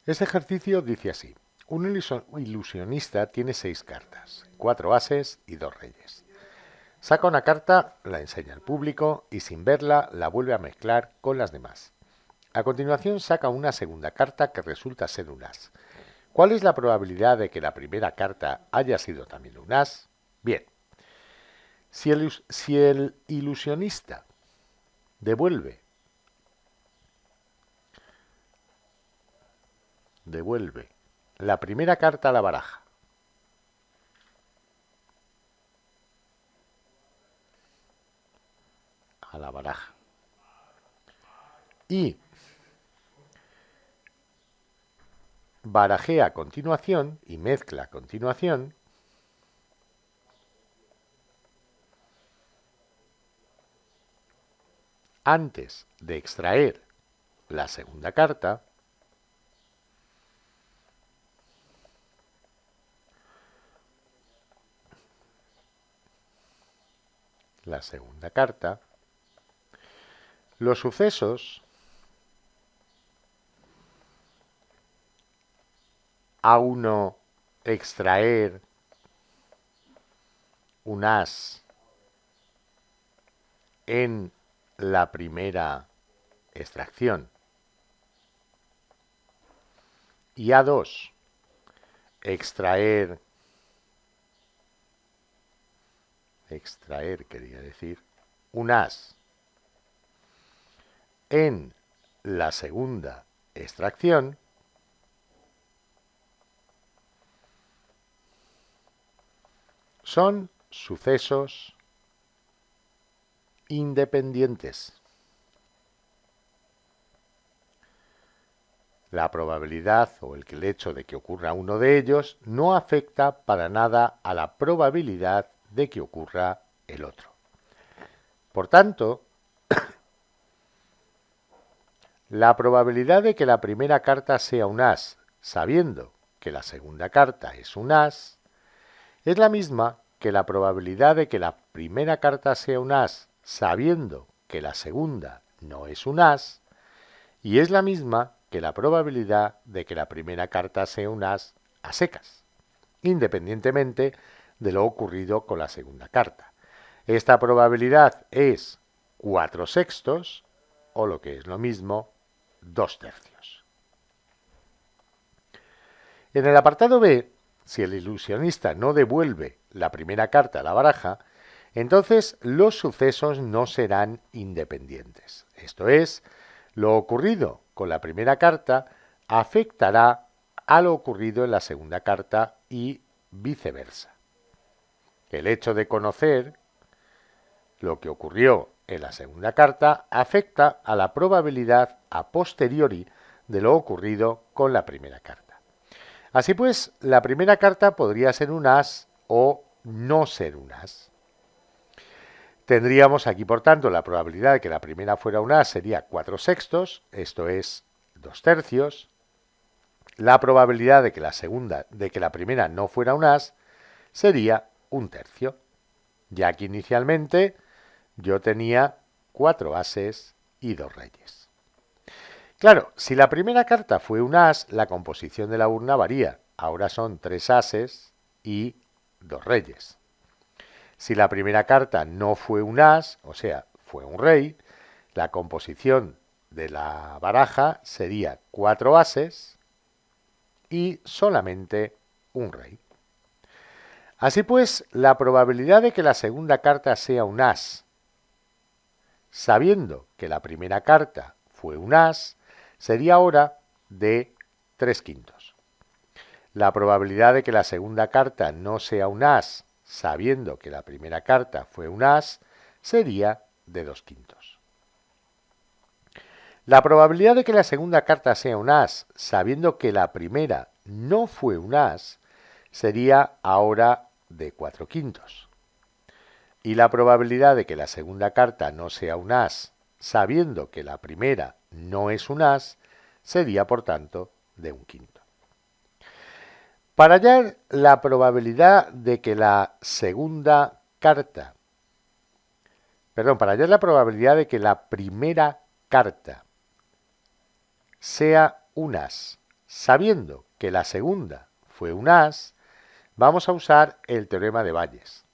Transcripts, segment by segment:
Este ejercicio dice así. Un ilusionista tiene 6 cartas, 4 ases y 2 reyes. Saca una carta, la enseña al público y sin verla la vuelve a mezclar con las demás. A continuación saca una segunda carta que resulta ser un as. ¿Cuál es la probabilidad de que la primera carta haya sido también un as? Bien, si el ilusionista devuelve la primera carta a la baraja y barajea a continuación y mezcla a continuación, antes de extraer la segunda carta, los sucesos A1 extraer un as en la primera extracción y A2 extraer quería decir un as en la segunda extracción, son sucesos independientes. La probabilidad o el hecho de que ocurra uno de ellos no afecta para nada a la probabilidad de que ocurra el otro. Por tanto, la probabilidad de que la primera carta sea un as, sabiendo que la segunda carta es un as, es la misma que la probabilidad de que la primera carta sea un as, sabiendo que la segunda no es un as, y es la misma que la probabilidad de que la primera carta sea un as a secas, independientemente de lo ocurrido con la segunda carta. Esta probabilidad es 4/6 o lo que es lo mismo, 2/3. En el apartado B, si el ilusionista no devuelve la primera carta a la baraja, entonces los sucesos no serán independientes. Esto es, lo ocurrido con la primera carta afectará a lo ocurrido en la segunda carta y viceversa. El hecho de conocer lo que ocurrió en la segunda carta afecta a la probabilidad a posteriori de lo ocurrido con la primera carta. Así pues, la primera carta podría ser un as o no ser un as. Tendríamos aquí, por tanto, la probabilidad de que la primera fuera un as sería 4/6, esto es 2/3. La probabilidad de que la primera no fuera un as, sería 1/3. Ya que inicialmente yo tenía 4 ases y 2 reyes. Claro, si la primera carta fue un as, la composición de la urna varía. Ahora son 3 ases y 2 reyes. Si la primera carta no fue un as, o sea, fue un rey, la composición de la baraja sería 4 ases y solamente un rey. Así pues, la probabilidad de que la segunda carta sea un as, sabiendo que la primera carta fue un as, sería ahora de 3/5. La probabilidad de que la segunda carta no sea un as, sabiendo que la primera carta fue un as, sería de 2/5. La probabilidad de que la segunda carta sea un as, sabiendo que la primera no fue un as, sería ahora de 4/5. Y la probabilidad de que la segunda carta no sea un as, sabiendo que la primera no es un as, sería por tanto de 1/5. Para hallar la probabilidad de que la segunda carta, para hallar la probabilidad de que la primera carta sea un as, sabiendo que la segunda fue un as, vamos a usar el teorema de Bayes.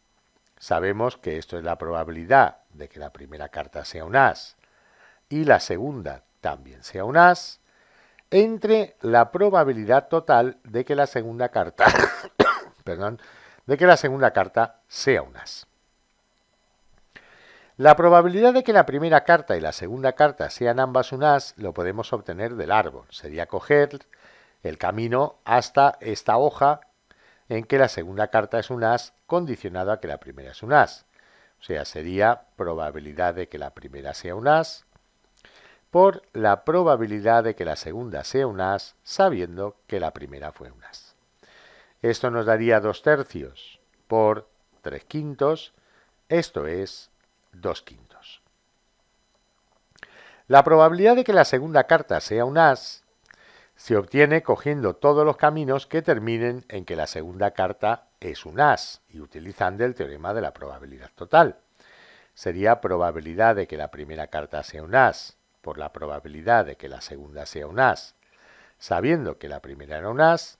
Sabemos que esto es la probabilidad de que la primera carta sea un as y la segunda también sea un as, entre la probabilidad total de que la segunda carta, perdón, de que la segunda carta sea un as. La probabilidad de que la primera carta y la segunda carta sean ambas un as lo podemos obtener del árbol. Sería coger el camino hasta esta hoja en que la segunda carta es un as condicionado a que la primera es un as. O sea, sería probabilidad de que la primera sea un as por la probabilidad de que la segunda sea un as sabiendo que la primera fue un as. Esto nos daría 2/3 por 3/5, esto es 2/5. La probabilidad de que la segunda carta sea un as se obtiene cogiendo todos los caminos que terminen en que la segunda carta es un as y utilizando el teorema de la probabilidad total. Sería probabilidad de que la primera carta sea un as por la probabilidad de que la segunda sea un as, sabiendo que la primera era un as,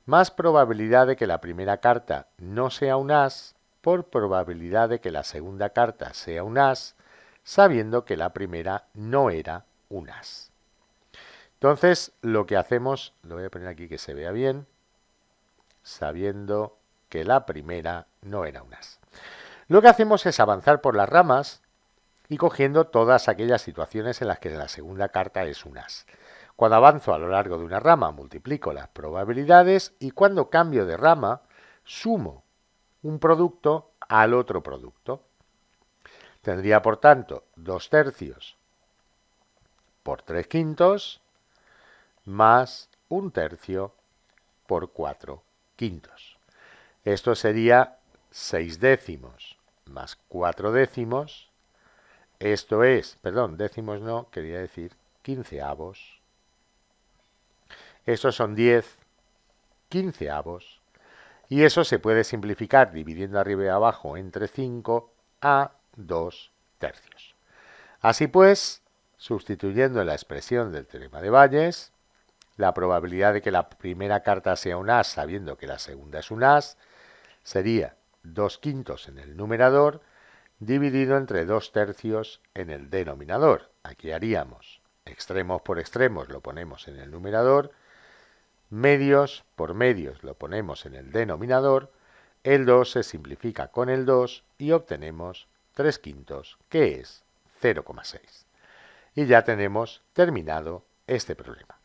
más probabilidad de que la primera carta no sea un as por probabilidad de que la segunda carta sea un as, sabiendo que la primera no era un as. Entonces, lo que hacemos, lo voy a poner aquí que se vea bien, sabiendo que la primera no era un as. Lo que hacemos es avanzar por las ramas y cogiendo todas aquellas situaciones en las que la segunda carta es un as. Cuando avanzo a lo largo de una rama, multiplico las probabilidades y cuando cambio de rama, sumo un producto al otro producto. Tendría, por tanto, 2/3 por 3/5 más 1/3 por 4/5. Esto sería 6/10 más 4/10. Esto es, perdón, décimos no, quería decir 15avos. Estos son 10 15avos. Y eso se puede simplificar dividiendo arriba y abajo entre 5 a 2/3. Así pues, sustituyendo en la expresión del teorema de Bayes, la probabilidad de que la primera carta sea un as sabiendo que la segunda es un as sería 2/5 en el numerador dividido entre 2/3 en el denominador. Aquí haríamos extremos por extremos, lo ponemos en el numerador, medios por medios lo ponemos en el denominador, el 2 se simplifica con el 2 y obtenemos 3/5, que es 0,6. Y ya tenemos terminado este problema.